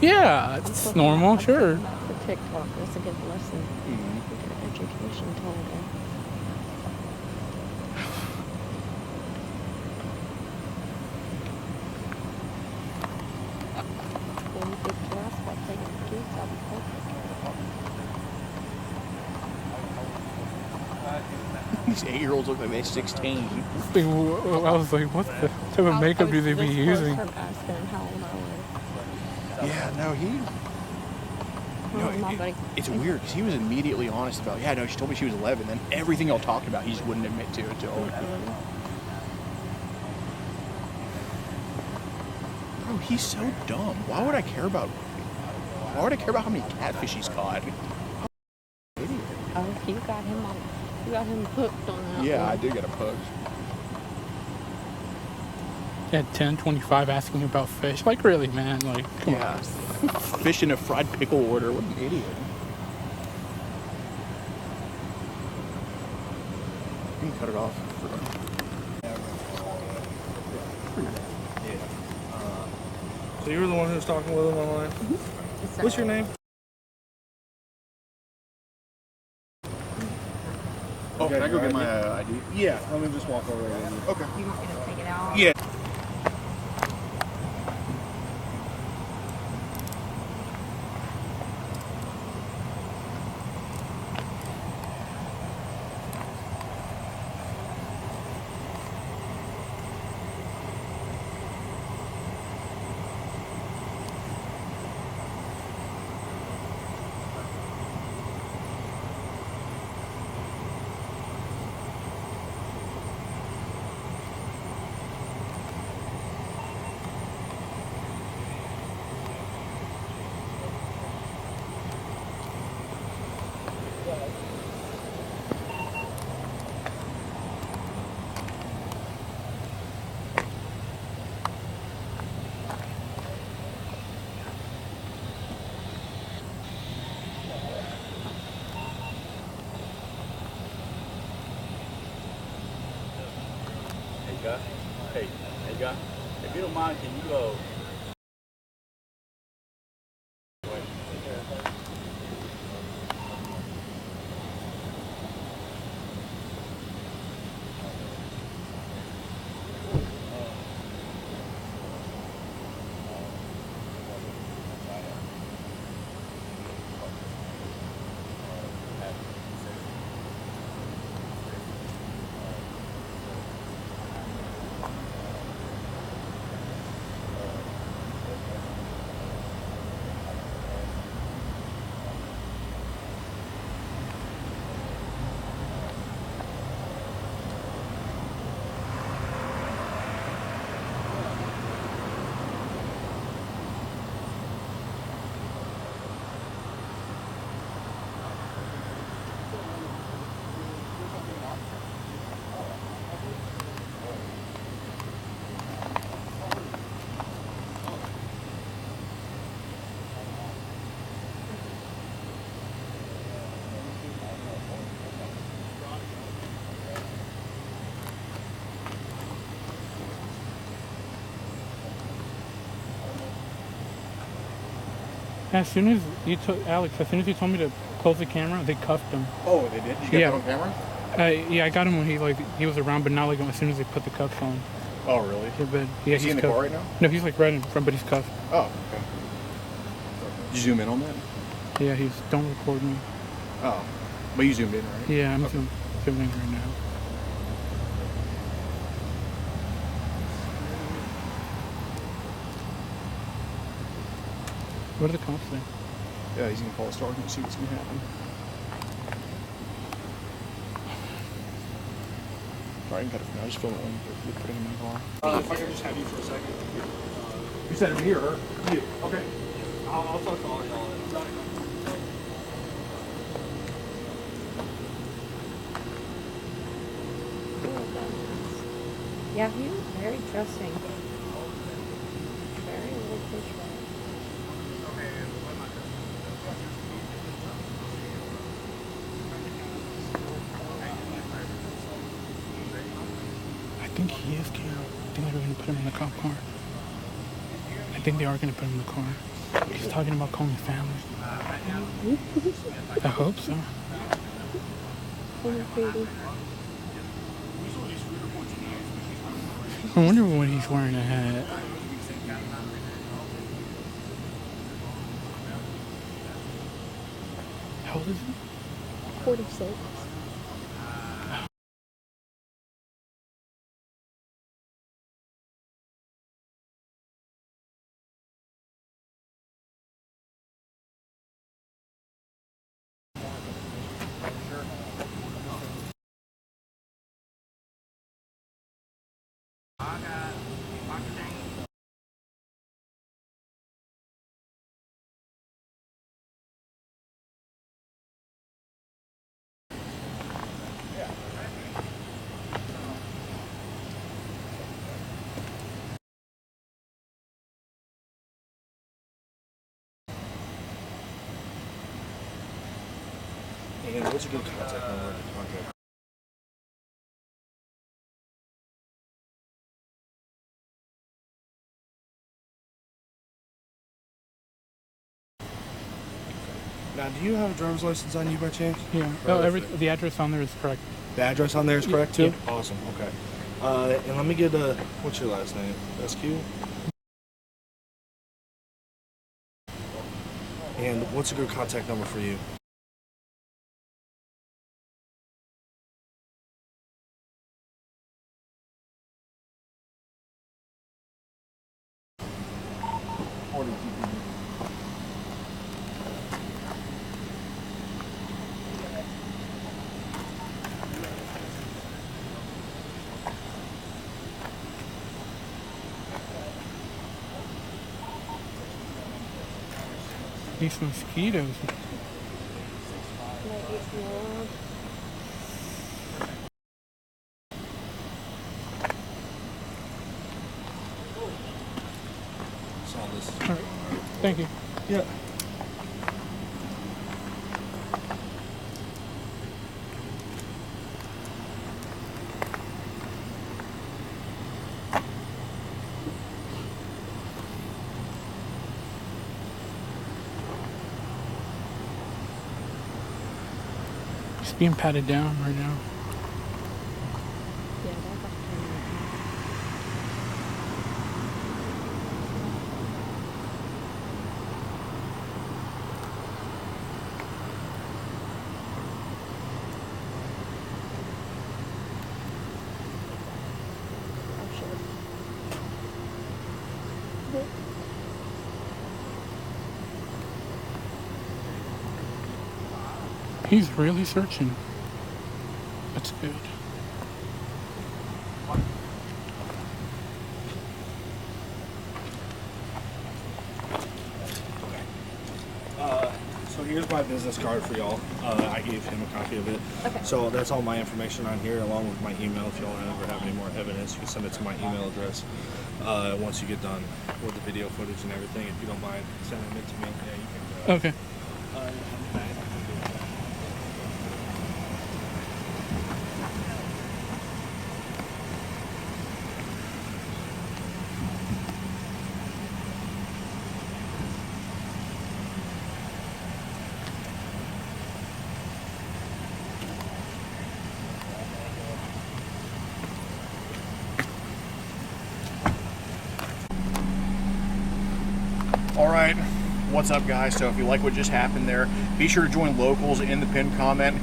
yeah, it's normal, sure. The TikTok was a good lesson. Mhm. A good education. fishing total. When you get to us about taking the kids, I'll be perfect. These 8-year-olds look like they're 16. I was like, what the type of makeup do they be using? From asking him how old I was. Yeah, no, he. My buddy. It's weird because he was immediately honest about, yeah, no, she told me she was 11. Then everything y'all talked about, he just wouldn't admit to until. Bro, he's so dumb. Why would I care about how many catfish he's caught? Oh, you got him hooked on that Yeah, one. I did get him hooked. At 10, 25 asking about fish. Like, really, man? Like, come Yeah. on. Fish in a fried pickle order. What an idiot. You can cut it off. So you were the one who was talking with him online? What's your name? Oh, can I go get my ID? Yeah, let me just walk over there. Okay. You want me to take it out? Yeah. Hey, guy. If you don't mind, can you As soon as you told Alex, as soon as you told me to close the camera, they cuffed him. Oh, they did? You got Yeah. that on camera? Yeah, I got him when he was around, but not like as soon as they put the cuffs on. Oh, really? Yeah, but yeah, Is he he's in the cuffed. car right now? No, he's like right in front, but he's cuffed. Oh, okay. Did you zoom in on that? Yeah, he's don't record me. Oh. But you zoomed in, right? Yeah, I'm filming right now. What are the cops saying? Yeah, he's gonna call a sergeant and see what's gonna happen. Alright, you can cut it from now. Just film it when you're putting him in the car. If I could just have you for a second. You said him here, or you? Okay. I'll talk to all y'all. Yeah, he was very trusting. Very little fish. I think he is Cam. I think they're going to put him in the cop car. I think they are going to put him in the car. He's talking about calling family. I hope so. pretty. I wonder when he's wearing a hat. How old is he? 46. And what's a good contact number to contact? Now, do you have a driver's license on you by chance? Yeah. Oh, the address on there is correct. The address on there is correct too? Yeah. Awesome, okay. And let me get what's your last name? SQ? And what's a good contact number for you? These mosquitoes. Like it's warm. Saw this. All right. Thank you. Yeah. He's being patted down right now. Yeah, that's He's really searching. That's good. So here's my business card for y'all. I gave him a copy of it. Okay. So that's all my information on here, along with my email. If y'all ever have any more evidence, you can send it to my email address once you get done with the video footage and everything. If you don't mind sending it to me, yeah, you can. Okay. All right, what's up guys? So if you like what just happened there, be sure to join locals in the pinned comment.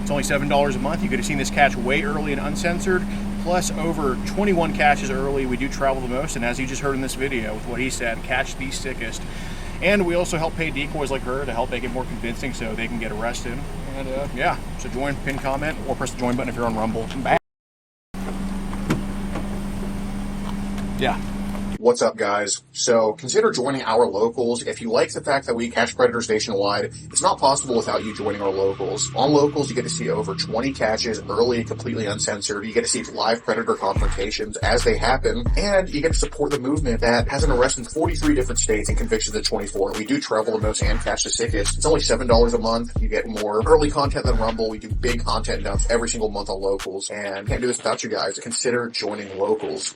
It's only $7 a month. You could have seen this catch way early and uncensored, plus over 21 catches early. We do travel the most, and as you just heard in this video with what he said, catch the sickest. And we also help pay decoys like her to help make it more convincing so they can get arrested. And yeah, so join, pin comment, or press the join button if you're on Rumble. Bye. Yeah. What's up, guys? So consider joining our locals. If you like the fact that we catch predators nationwide, it's not possible without you joining our locals. On locals, you get to see over 20 catches early, completely uncensored. You get to see live predator confrontations as they happen, and you get to support the movement that has an arrest in 43 different states and convictions in 24. We do travel the most and catch the sickest. It's only $7 a month. You get more early content than Rumble. We do big content dumps every single month on locals, and can't do this without you guys. Consider joining locals.